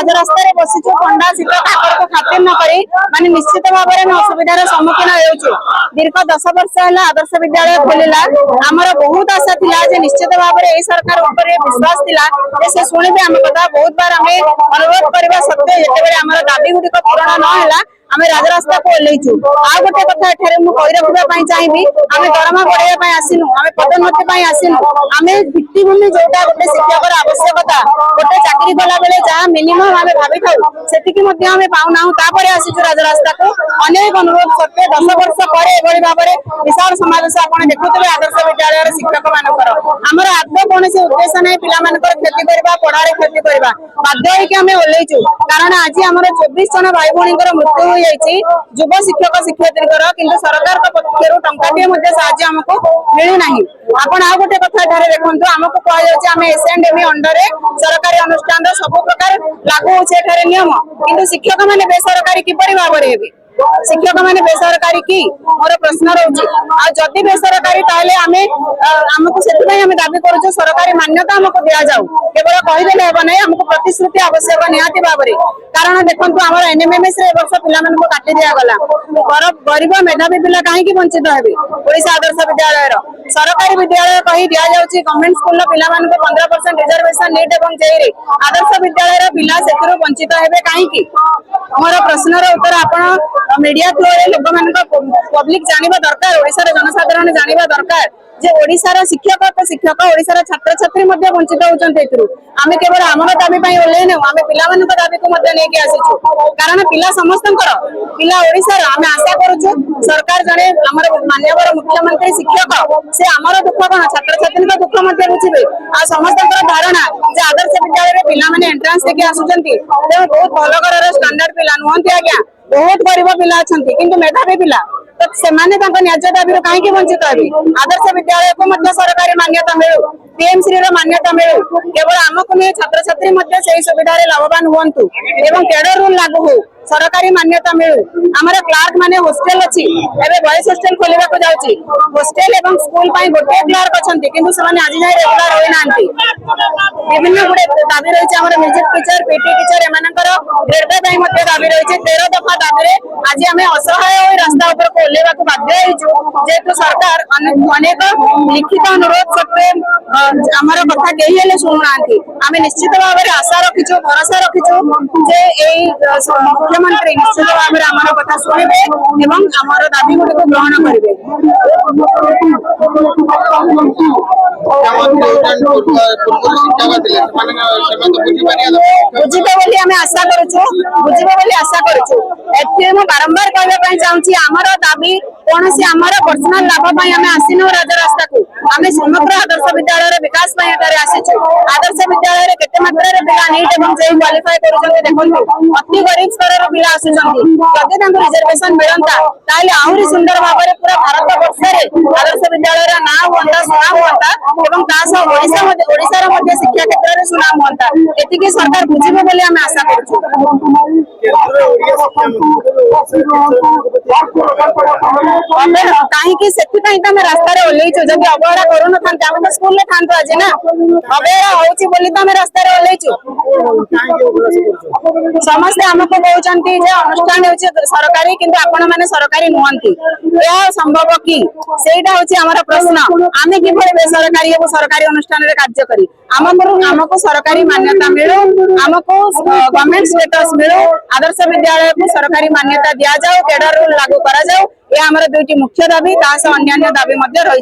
राजरास्ता बसीचु ठंडा शीत काकर को खातिर न करी माने निश्चित भाव में असुविधार सम्मुखीन होउछु। दीर्घ 10 वर्ष है आदर्श विद्यालय खोलिला आमर बहुत आशा थिला जे निश्चित भाव में सरकार ऊपर विश्वास थिला जे से शुणिबे आम कथा बहुत बार आम अनुरोध करबा सत्वे जेतेबेले आमर दाबी गुडी पूरण न होला आम राजरास्ता को ओल्लैचु। आ गोटे कथा एठारे मु कहि रखबा पई चाहिबी आम दरमा बढ़ाइबा पई आसिनु आम पदोन्नति पई आसिनु आम भित्तिभूमि जोटा गोटे शिक्षकर आवश्यकता गोटे चाकरी कला बेले जहाँ मिनिमम आम भावी थाउ सेतिकी मध्ये आम पाउना तापर आसीचु राजरास्ता को अनेक अनुरोध सत्वे 10 वर्ष पर एभली भाव में विशाल समावेश आपण देखुते आदर्श विद्यालय शिक्षक मानकर आमर आदौ कौन उद्देश्य नहीं पिला क्षति करवा पढ़ाई क्षति करवा बाध्य होकर ओल्लैचु कारण आज आम 24 जन भाई भौणी मृत्यु हो जाइए युव शिक्षक शिक्षयित्री किंतु सरकार पक्षर टंकाटे साहाय्य आमको मिलूना। आपण आ गोटे कथा देखो आमको कहुम एसएनडेमी अंडर सरकारी अनुष्ठान सब प्रकार लागू होते नियम किंतु शिक्षक मैंने बेसरकारी किपरि भाव में शिक्षक मैंने बेसरकारी की मोर प्रश्न रोचे आदि बेसरकारी ताले आमको से दाबी करूँ सरकारी मान्यता आमको दि जाऊ केवल कहीदेले हे ना आमको प्रतिश्रुति आवश्यक निहाती भाव में कारण देखो आम एनएमएमएस वर्ष पिला काटी दिगला गरीब मेधावी पिला कहीं वंचित हे ओडिशा आदर्श विद्यालय सरकारी विद्यालय कही दि जाऊँगी गवर्नमेंट स्कूल पिला 15% रिजर्वेशन नीट और जेई आदर्श विद्यालय पिला से वंचित हे कहीं मोर प्रश्नर उत्तर आपण मीडिया थ्रू लोक मान पब्लिक जानिबा दरकार ओडिशार जनसाधारण जानिबा दरकार जे ओडिशार शिक्षक तो शिक्षक ओडिशार छात्र छात्री मध्ये वंचित होउचंते एथुरु आमे केवल आमर दाबी पई ओले न आमे पिला मानक दाबी को मध्ये नेकी आसीछु कारण पिला समस्तंकर पिला ओडिशार आमे आशा करूछु सरकार जने हमर माननीय मुख्यमंत्री शिक्षक से आमर दुख कोन छात्र छात्री का दुख मध्ये बुझिबे आ समस्तंकर धारणा जे आदर्श विद्यालय रे पिला माने एंट्रेंस देके आसुचंती ते बहुत भलो करर स्टैंडर्ड पिला नहंती आज्ञा बहुत गरीब पिला अछंती किंतु मेधावी पिला तो सेमाने न्याय दाबी कहीं वंचित हे आदर्श विद्यालय को सरकारी मान्यता मिलू पीएमसी मान्यता मिलू केवल आमको नहीं छात्र छात्री से सुविधा लाभवान हूँ एवं कैडर रूल लागू हो सरकारी मान्यता मिलू आमर क्लार्क माने हॉस्टल अच्छी एवं बॉयज हॉस्टल खोलने को जाऊँगी हॉस्टल और स्कूल गोटे क्लार्क अच्छा किंतु से आज जाए रेगुलर होना विभिन्न गुड़े दाबी रही है म्यूजिक टीचर पीटी टीचर एमंकर ग्रेड दाबी रही है 13 दफा दाबी आज आम असहाय रास्ता को ओल्लैवा बाध्य जेहेतु सरकार अनेक लिखित अनुरोध सत्वे आमर कथा कहीं शुणुना आम निश्चित भाव में आशा रखीचु भरोसा रखीचु जे मुख्यमंत्री निश्चित भाव में आमर कथा शुणे और आमर दाबी गुड़ी को ग्रहण करेंगे बुझे बोली आम आशा करुचु बुझे बोली आशा करुचु बारंबार कहवाई चाहूँगी आमर दाबी कौन सी आमर पर्सनाल लाभ आम आसीनु राजरास्ता को आम समग्र आदर्श विद्यालय विकास आसीचु आदर्श विद्यालय केते मात्रा पिला नीट और जेई क्वालिफाई करूछन्ते देखंतु अति गरीब स्तर पिला आसुछन्ति जदि तांको रिजर्वेशन मिलंता ताले आहुरी सुंदर भाव में पूरा भारत वर्ष में आदर्श विद्यालय ना हुआ सुना हुआ एवं तासह ओडिशा मध्ये शिक्षा क्षेत्र में सुना हुआ एतिके सरकार बुझिबे बोली आम आशा करूछु कहीं से रास्ता ओल्लैचु जब अवहेला करूँ तो स्कूल में था आज ना अवहेला होती रास्ता ओल्लैचु समस्ते आमको कहते अनुष्ठान सरकारी किंतु आपण मैंने सरकारी नुहंती यह संभव कि सेटा हूँ प्रश्न आम कि बेसरकारी और सरकारी अनुष्ठान कार्य करी आमको सरकारी मान्यता मिलू आमको गवर्नमेंट स्टेटस मिलू आदर्श विद्यालय को सरकारी मान्यता दि जाऊ कैडर रूल लागू करा जाऊ यह हमारा दुईटी मुख्य दाबी अन्य दाबी रही।